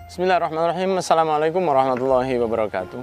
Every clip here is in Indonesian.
Bismillahirrahmanirrahim. Assalamualaikum warahmatullahi wabarakatuh.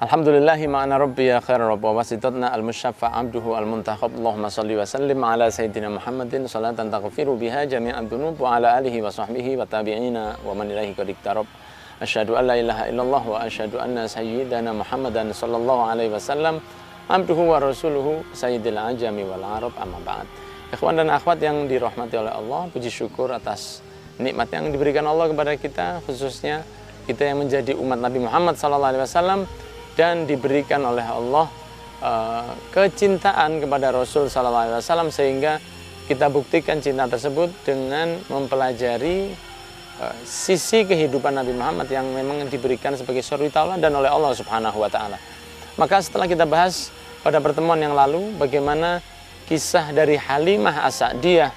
Alhamdulillahi ma'ana rabbi ya khair rabba wasitatna al-musyaffa abduhu al-muntakhab. Allahumma salli wa sallim ala sayyidina Muhammadin salatan taghfiru biha jami'ad dunub wa ala alihi wa sahbihi wa tabi'ina wa man ilaihi qad iktarab. Asyhadu an la ilaha illallah wa asyhadu anna sayyidana Muhammadan sallallahu alaihi wasallam abduhu wa rasuluhu sayyidil ajami wal arab, amma ba'd. Ikhwan dan akhwat yang dirahmati oleh Allah, puji syukur atas nikmat yang diberikan Allah kepada kita, khususnya kita yang menjadi umat Nabi Muhammad SAW, dan diberikan oleh Allah kecintaan kepada Rasul SAW, sehingga kita buktikan cinta tersebut dengan mempelajari sisi kehidupan Nabi Muhammad yang memang diberikan sebagai suri tauladan oleh Allah Subhanahu wa Ta'ala. Maka setelah kita bahas pada pertemuan yang lalu bagaimana kisah dari Halimah As-Sa'diyah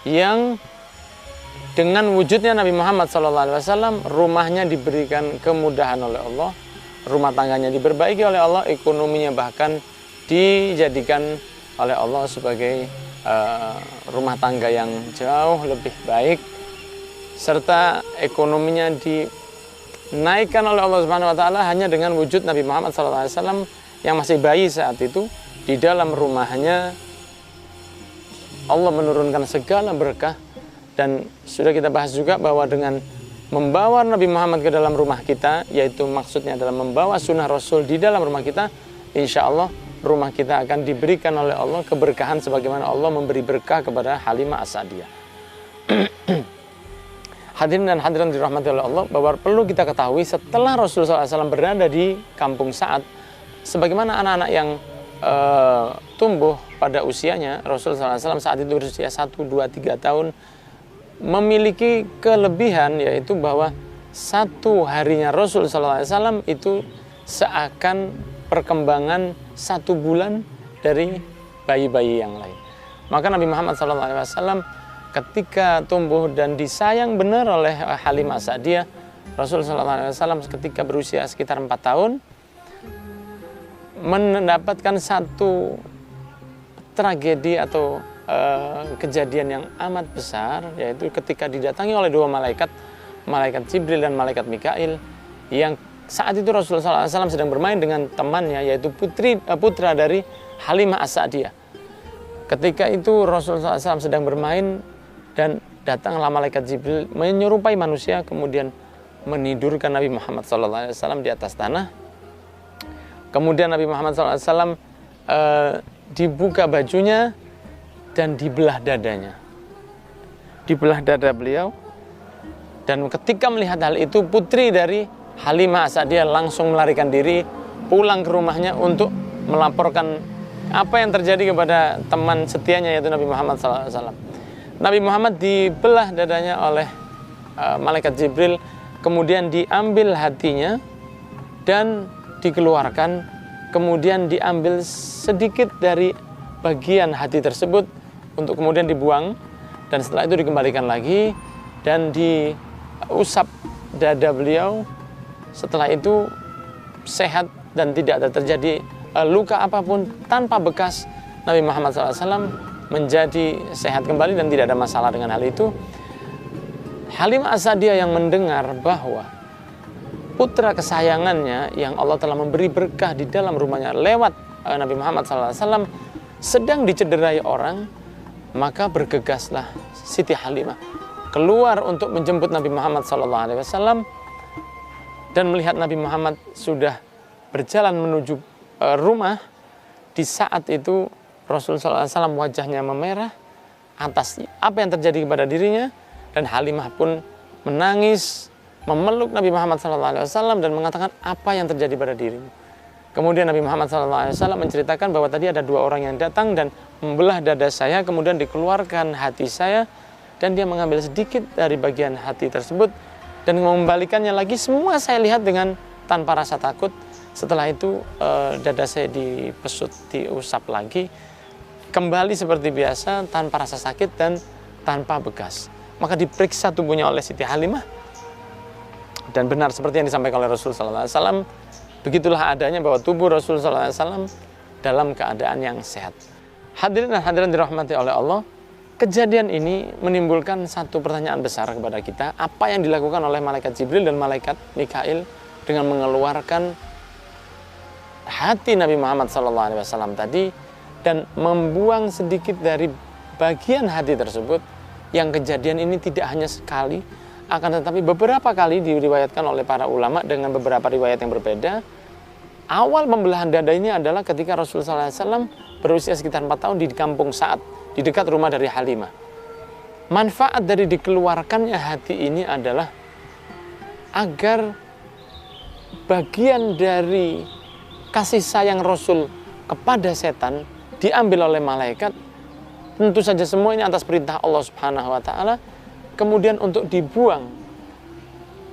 yang dengan wujudnya Nabi Muhammad SAW, rumahnya diberikan kemudahan oleh Allah, rumah tangganya diperbaiki oleh Allah, ekonominya bahkan dijadikan oleh Allah sebagai rumah tangga yang jauh lebih baik, serta ekonominya dinaikkan oleh Allah Subhanahu wa Ta'ala hanya dengan wujud Nabi Muhammad SAW yang masih bayi saat itu. Di dalam rumahnya Allah menurunkan segala berkah, dan sudah kita bahas juga bahwa dengan membawa Nabi Muhammad ke dalam rumah kita, yaitu maksudnya adalah membawa sunnah Rasul di dalam rumah kita, insya Allah rumah kita akan diberikan oleh Allah keberkahan sebagaimana Allah memberi berkah kepada Halimah As-Sa'diyah. Hadirin dan hadirat dirahmati oleh Allah, bahwa perlu kita ketahui setelah Rasulullah SAW berada di kampung Sa'ad, sebagaimana anak-anak yang tumbuh pada usianya, Rasulullah SAW saat itu berusia 1, 2, 3 tahun, memiliki kelebihan, yaitu bahwa satu harinya Rasulullah SAW itu seakan perkembangan 1 bulan dari bayi-bayi yang lain. Maka Nabi Muhammad SAW ketika tumbuh dan disayang benar oleh Halimah As-Sa'diyah, Rasulullah SAW ketika berusia sekitar 4 tahun mendapatkan satu tragedi atau kejadian yang amat besar, yaitu ketika didatangi oleh 2 malaikat, malaikat Jibril dan malaikat Mikail, yang saat itu Rasulullah SAW sedang bermain dengan temannya, yaitu putra dari Halimah As-Sa'diyah. Ketika itu Rasulullah SAW sedang bermain dan datanglah malaikat Jibril menyerupai manusia, kemudian menidurkan Nabi Muhammad SAW di atas tanah. Kemudian Nabi Muhammad SAW dibuka bajunya dan dibelah dadanya, dibelah dada beliau. Dan ketika melihat hal itu, putri dari Halimah As-Sa'diyah langsung melarikan diri pulang ke rumahnya untuk melaporkan apa yang terjadi kepada teman setianya, yaitu Nabi Muhammad SAW. Nabi Muhammad dibelah dadanya oleh malaikat Jibril, kemudian diambil hatinya dan dikeluarkan, kemudian diambil sedikit dari bagian hati tersebut untuk kemudian dibuang, dan setelah itu dikembalikan lagi dan diusap dada beliau. Setelah itu sehat dan tidak ada terjadi luka apapun, tanpa bekas. Nabi Muhammad SAW menjadi sehat kembali dan tidak ada masalah dengan hal itu. Halimah As-Sa'diyah yang mendengar bahwa putra kesayangannya yang Allah telah memberi berkah di dalam rumahnya lewat Nabi Muhammad SAW sedang dicederai orang, maka bergegaslah Siti Halimah keluar untuk menjemput Nabi Muhammad SAW, dan melihat Nabi Muhammad sudah berjalan menuju rumah. Di saat itu Rasulullah SAW wajahnya memerah atas apa yang terjadi kepada dirinya, dan Halimah pun menangis memeluk Nabi Muhammad SAW dan mengatakan, apa yang terjadi pada dirimu? Kemudian Nabi Muhammad SAW menceritakan bahwa tadi ada 2 orang yang datang dan membelah dada saya, kemudian dikeluarkan hati saya, dan dia mengambil sedikit dari bagian hati tersebut dan mengembalikannya lagi. Semua saya lihat dengan tanpa rasa takut. Setelah itu dada saya dipesut, diusap lagi, kembali seperti biasa tanpa rasa sakit dan tanpa bekas. Maka diperiksa tubuhnya oleh Siti Halimah, dan benar seperti yang disampaikan oleh Rasulullah SAW. Begitulah adanya bahwa tubuh Rasulullah SAW dalam keadaan yang sehat. Hadirin dan hadirin dirahmati oleh Allah, kejadian ini menimbulkan satu pertanyaan besar kepada kita, apa yang dilakukan oleh malaikat Jibril dan malaikat Mikail dengan mengeluarkan hati Nabi Muhammad SAW tadi dan membuang sedikit dari bagian hati tersebut, yang kejadian ini tidak hanya sekali, akan tetapi beberapa kali diriwayatkan oleh para ulama dengan beberapa riwayat yang berbeda. Awal pembelahan dada ini adalah ketika Rasulullah SAW berusia sekitar 4 tahun di kampung Sa'ad, di dekat rumah dari Halimah. Manfaat dari dikeluarkannya hati ini adalah agar bagian dari kasih sayang Rasul kepada setan diambil oleh malaikat. Tentu saja semua ini atas perintah Allah Subhanahu wa taala, kemudian untuk dibuang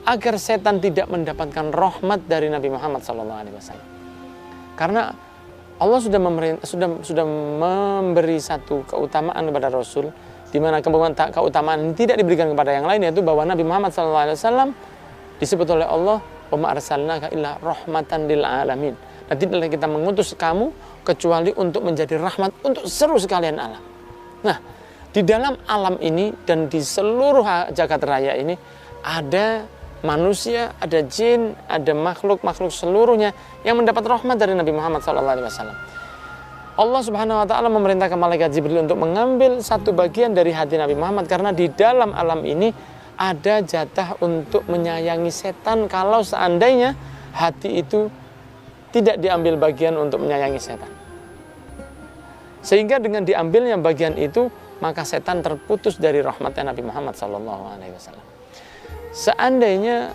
agar setan tidak mendapatkan rahmat dari Nabi Muhammad SAW. Karena Allah sudah memberi satu keutamaan kepada Rasul, di mana keutamaan ini tidak diberikan kepada yang lain, yaitu bahwa Nabi Muhammad SAW disebut oleh Allah, "Wa ma arsalnaka illa rahmatan lil alamin." Dan tidaklah kita mengutus kamu kecuali untuk menjadi rahmat untuk seluruh sekalian alam. Nah, di dalam alam ini dan di seluruh jagat raya ini ada manusia, ada jin, ada makhluk-makhluk seluruhnya yang mendapat rahmat dari Nabi Muhammad SAW. Allah Subhanahu wa taala memerintahkan malaikat Jibril untuk mengambil satu bagian dari hati Nabi Muhammad, karena di dalam alam ini ada jatah untuk menyayangi setan kalau seandainya hati itu tidak diambil bagian untuk menyayangi setan. Sehingga dengan diambilnya bagian itu, maka setan terputus dari rahmatnya Nabi Muhammad SAW. Seandainya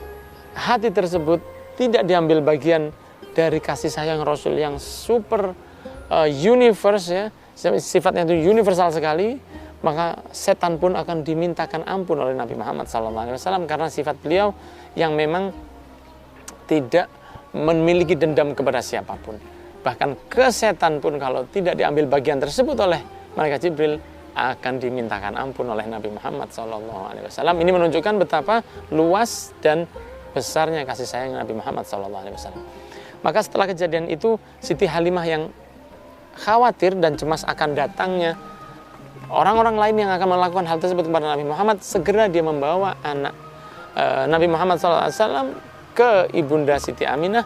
hati tersebut tidak diambil bagian dari kasih sayang Rasul yang super universe, ya, sifatnya itu universal sekali, maka setan pun akan dimintakan ampun oleh Nabi Muhammad SAW, karena sifat beliau yang memang tidak memiliki dendam kepada siapapun. Bahkan ke setan pun kalau tidak diambil bagian tersebut oleh malaikat Jibril akan dimintakan ampun oleh Nabi Muhammad SAW. Ini menunjukkan betapa luas dan besarnya kasih sayang Nabi Muhammad SAW. Maka setelah kejadian itu, Siti Halimah yang khawatir dan cemas akan datangnya orang-orang lain yang akan melakukan hal tersebut kepada Nabi Muhammad, segera dia membawa anak Nabi Muhammad SAW ke ibunda Siti Aminah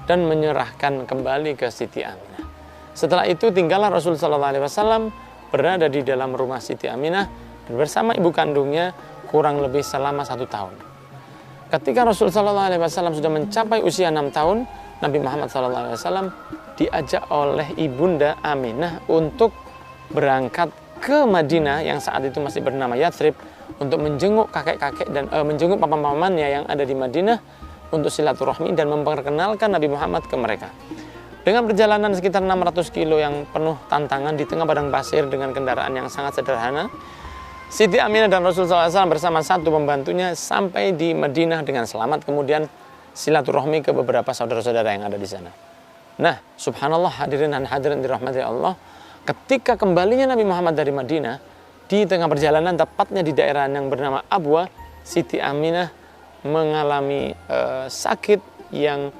dan menyerahkan kembali ke Siti Aminah. Setelah itu tinggallah Rasulullah SAW berada di dalam rumah Siti Aminah bersama ibu kandungnya kurang lebih selama 1 tahun. Ketika Rasulullah SAW sudah mencapai usia 6 tahun, Nabi Muhammad SAW diajak oleh ibunda Aminah untuk berangkat ke Madinah yang saat itu masih bernama Yathrib, untuk menjenguk kakek-kakek dan menjenguk paman-pamannya yang ada di Madinah untuk silaturahmi dan memperkenalkan Nabi Muhammad ke mereka. Dengan perjalanan sekitar 600 kilo yang penuh tantangan di tengah padang pasir dengan kendaraan yang sangat sederhana, Siti Aminah dan Rasulullah SAW bersama satu pembantunya sampai di Madinah dengan selamat, kemudian silaturahmi ke beberapa saudara-saudara yang ada di sana. Nah, subhanallah, hadirin dan hadirin dirahmati Allah, ketika kembalinya Nabi Muhammad dari Madinah, di tengah perjalanan tepatnya di daerah yang bernama Abwa, Siti Aminah mengalami sakit yang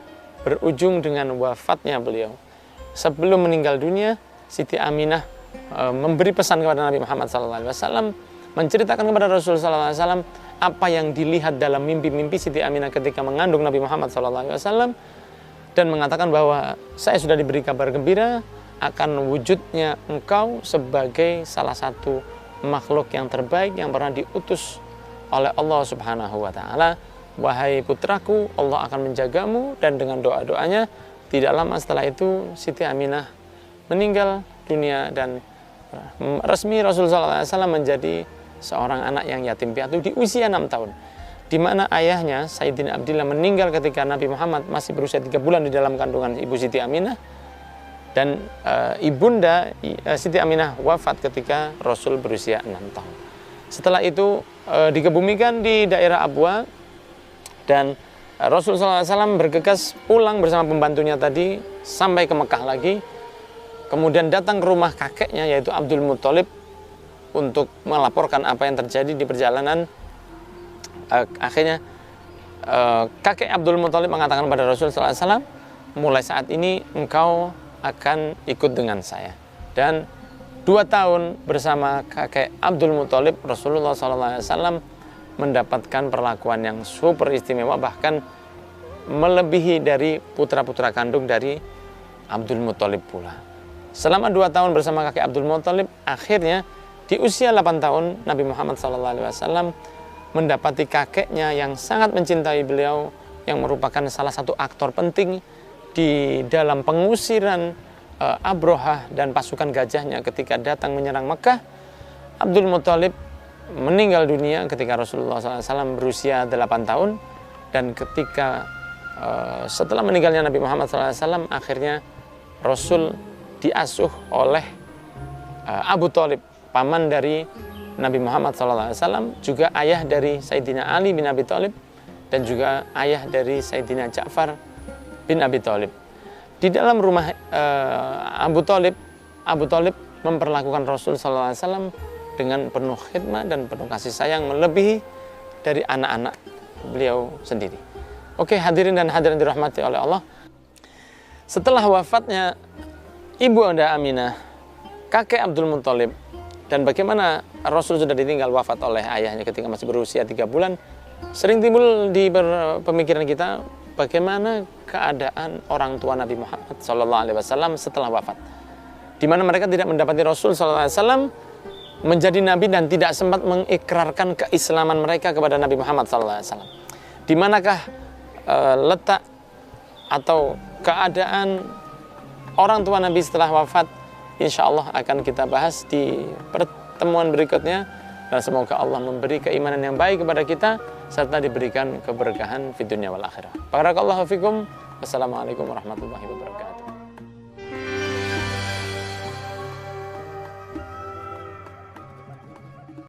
berujung dengan wafatnya beliau. Sebelum meninggal dunia, Siti Aminah memberi pesan kepada Nabi Muhammad SAW, menceritakan kepada Rasulullah SAW apa yang dilihat dalam mimpi-mimpi Siti Aminah ketika mengandung Nabi Muhammad SAW, dan mengatakan bahwa saya sudah diberi kabar gembira akan wujudnya engkau sebagai salah satu makhluk yang terbaik yang pernah diutus oleh Allah Subhanahu wa taala. Wahai putraku, Allah akan menjagamu. Dan dengan doa-doanya, tidak lama setelah itu Siti Aminah meninggal dunia dan resmi Rasulullah SAW menjadi seorang anak yang yatim piatu di usia 6 tahun, di mana ayahnya Sayyidina Abdillah meninggal ketika Nabi Muhammad masih berusia 3 bulan di dalam kandungan ibu Siti Aminah, dan ibunda Siti Aminah wafat ketika Rasul berusia 6 tahun. Setelah itu dikebumikan di daerah Abwa, dan Rasulullah SAW bergegas pulang bersama pembantunya tadi sampai ke Mekah lagi. Kemudian datang ke rumah kakeknya yaitu Abdul Muthalib untuk melaporkan apa yang terjadi di perjalanan. Akhirnya kakek Abdul Muthalib mengatakan kepada Rasulullah SAW, mulai saat ini engkau akan ikut dengan saya. Dan 2 tahun bersama kakek Abdul Muthalib, Rasulullah SAW mendapatkan perlakuan yang super istimewa, bahkan melebihi dari putra-putra kandung dari Abdul Muthalib pula. Selama 2 tahun bersama kakek Abdul Muthalib, akhirnya di usia 8 tahun Nabi Muhammad SAW mendapati kakeknya yang sangat mencintai beliau, yang merupakan salah satu aktor penting di dalam pengusiran Abrohah dan pasukan gajahnya ketika datang menyerang Mekah. Abdul Muthalib meninggal dunia ketika Rasulullah SAW berusia 8 tahun, dan ketika setelah meninggalnya Nabi Muhammad SAW, akhirnya Rasul diasuh oleh Abu Thalib, paman dari Nabi Muhammad SAW, juga ayah dari Sayyidina Ali bin Abi Thalib, dan juga ayah dari Sayyidina Ja'far bin Abi Thalib. Di dalam rumah Abu Thalib memperlakukan Rasul SAW dengan penuh khidmat dan penuh kasih sayang, melebihi dari anak-anak beliau sendiri. Oke, hadirin dan hadirin dirahmati oleh Allah. Setelah wafatnya Ibu Anda Aminah, kakek Abdul Muthalib, dan bagaimana Rasul sudah ditinggal wafat oleh ayahnya ketika masih berusia 3 bulan, sering timbul di pemikiran kita bagaimana keadaan orang tua Nabi Muhammad SAW setelah wafat, di mana mereka tidak mendapati Rasul SAW menjadi Nabi dan tidak sempat mengikrarkan keislaman mereka kepada Nabi Muhammad SAW. Di manakah letak atau keadaan orang tua Nabi setelah wafat? Insya Allah akan kita bahas di pertemuan berikutnya, dan semoga Allah memberi keimanan yang baik kepada kita serta diberikan keberkahan di dunia wal akhirah. Barakallahu fikum. Wassalamualaikum warahmatullahi wabarakatuh.